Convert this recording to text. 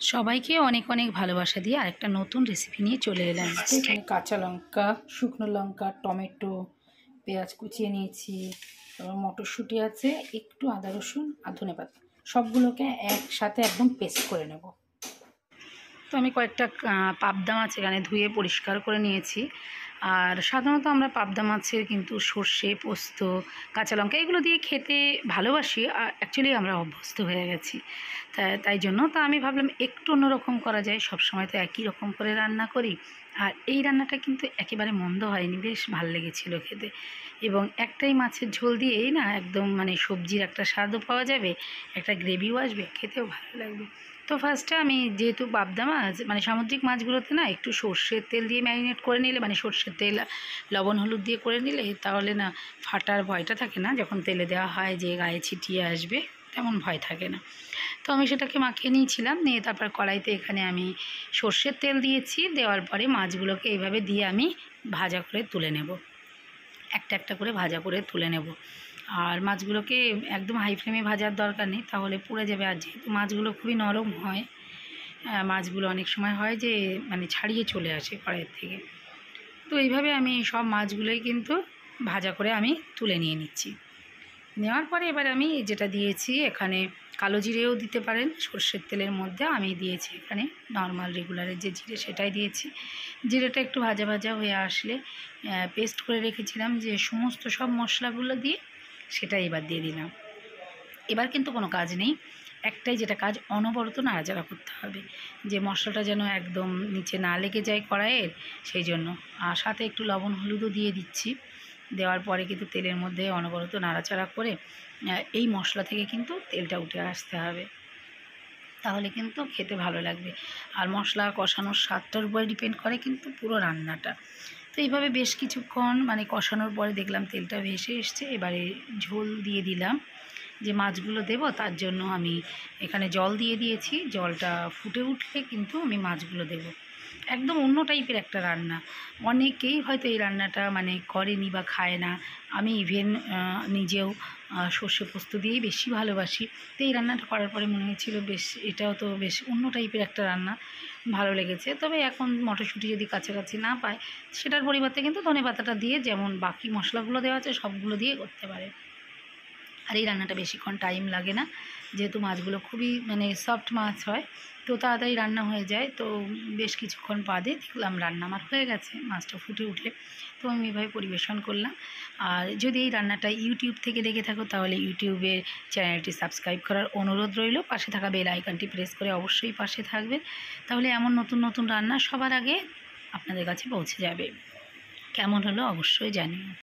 সবাইকে অনেক অনেক ভালোবাসা দিয়ে আরেকটা নতুন রেসিপি নিয়ে চলে এলাম। এখানে কাঁচা লঙ্কা, শুকনো লঙ্কা, টমেটো, পেঁয়াজ কুচিয়ে নিয়েছি, তারপর মটরশুঁটি আছে, একটু আদা রসুন আর ধনেপাতা, সবগুলোকে একসাথে একদম পেস্ট করে নেব। তো আমি কয়েকটা পাবদা মাছ এখানে ধুয়ে পরিষ্কার করে নিয়েছি। আর সাধারণত আমরা পাবদা মাছের কিন্তু সর্ষে, পোস্ত, কাঁচা লঙ্কা এগুলো দিয়ে খেতে ভালোবাসি। আর অ্যাকচুয়ালি আমরা অভ্যস্ত হয়ে গেছি, তাই জন্য তো আমি ভাবলাম একটু অন্যরকম করা যায়। সবসময় তো একই রকম করে রান্না করি। আর এই রান্নাটা কিন্তু একেবারে মন্দ হয়নি, বেশ ভালো লেগেছিলো খেতে। এবং একটাই মাছের ঝোল দিয়েই না একদম মানে সবজির একটা স্বাদও পাওয়া যাবে, একটা গ্রেভিও আসবে, খেতেও ভালো লাগবে। তো ফার্স্টে আমি যেহেতু পাবদা মাছ মানে সামুদ্রিক মাছগুলোতে না একটু সর্ষের তেল দিয়ে ম্যারিনেট করে নিলে, মানে সর্ষের তেল লবণ হলুদ দিয়ে করে নিলে তাহলে না ফাটার ভয়টা থাকে না। যখন তেলে দেওয়া হয় যে গায়ে ছিটিয়ে আসবে তেমন ভয় থাকে না। তো আমি সেটাকে মাখিয়ে নিয়েছিলাম, নিয়ে তারপর কড়াইতে এখানে আমি সর্ষের তেল দিয়েছি। দেওয়ার পরে মাছগুলোকে এইভাবে দিয়ে আমি ভাজা করে তুলে নেব, একটা একটা করে ভাজা করে তুলে নেব। আর মাছগুলোকে একদম হাই ফ্লেমে ভাজার দরকার নেই, তাহলে পুড়ে যাবে। আর যেহেতু মাছগুলো খুবই নরম হয়, মাছগুলো অনেক সময় হয় যে মানে ছাড়িয়ে চলে আসে কড়াইয়ের থেকে। তো এইভাবে আমি সব মাছগুলোই কিন্তু ভাজা করে আমি তুলে নিয়ে নিচ্ছি। নেওয়ার পরে এবার আমি যেটা দিয়েছি এখানে কালো জিরেও দিতে পারেন সর্ষের তেলের মধ্যে, আমি দিয়েছি এখানে নর্মাল রেগুলারের যে জিরে সেটাই দিয়েছি। জিরেটা একটু ভাজা ভাজা হয়ে আসলে পেস্ট করে রেখেছিলাম যে সমস্ত সব মশলাগুলো দিয়ে সেটা এবার দিয়ে দিলাম। এবার কিন্তু কোনো কাজ নেই, একটাই যেটা কাজ, অনবরত নাড়াচাড়া করতে হবে যে মশলাটা যেন একদম নিচে না লেগে যায় কড়াইয়ের, সেই জন্য। আর সাথে একটু লবণ হলুদও দিয়ে দিচ্ছি। দেওয়ার পরে কিন্তু তেলের মধ্যে অনবরত নাড়াচাড়া করে এই মশলা থেকে কিন্তু তেলটা উঠে আসতে হবে, তাহলে কিন্তু খেতে ভালো লাগবে। আর মশলা কষানোর স্বাদটার উপরে ডিপেন্ড করে কিন্তু পুরো রান্নাটা। তো এইভাবে বেশ কিছুক্ষণ মানে কষানোর পরে দেখলাম তেলটা ভেসে এসছে। এবারে ঝোল দিয়ে দিলাম, যে মাছগুলো দেব তার জন্য আমি এখানে জল দিয়ে দিয়েছি। জলটা ফুটে উঠলে কিন্তু আমি মাছগুলো দেব। একদম অন্য টাইপের একটা রান্না, অনেকেই হয়তো এই রান্নাটা মানে করেনি বা খায় না। আমি ইভেন নিজেও সর্ষে পোস্ত দিয়েই বেশি ভালোবাসি। তো এই রান্নাটা করার পরে মনে হয়েছিল বেশ, এটাও তো বেশ অন্য টাইপের একটা রান্না, ভালো লেগেছে। তবে এখন মটরশুঁটি যদি কাছাকাছি না পায়, সেটার পরিবর্তে কিন্তু ধনেপাতাটা দিয়ে যেমন বাকি মশলাগুলো দেওয়া আছে সবগুলো দিয়ে করতে পারে। আর এই রান্নাটা বেশিক্ষণ টাইম লাগে না, যেহেতু মাছগুলো খুবই মানে সফট মাছ হয়, তো তাড়াতাড়ি রান্না হয়ে যায়। তো বেশ কিছুক্ষণ বাদে দেখলাম রান্না আমার হয়ে গেছে, মাছটা ফুটে উঠলে। তো আমি এভাবে পরিবেশন করলাম। আর যদি এই রান্নাটা ইউটিউব থেকে দেখে থাকো তাহলে ইউটিউবের চ্যানেলটি সাবস্ক্রাইব করার অনুরোধ রইল। পাশে থাকা বেল আইকনটি প্রেস করে অবশ্যই পাশে থাকবেন, তাহলে এমন নতুন নতুন রান্না সবার আগে আপনাদের কাছে পৌঁছে যাবে। কেমন হলো অবশ্যই জানিও।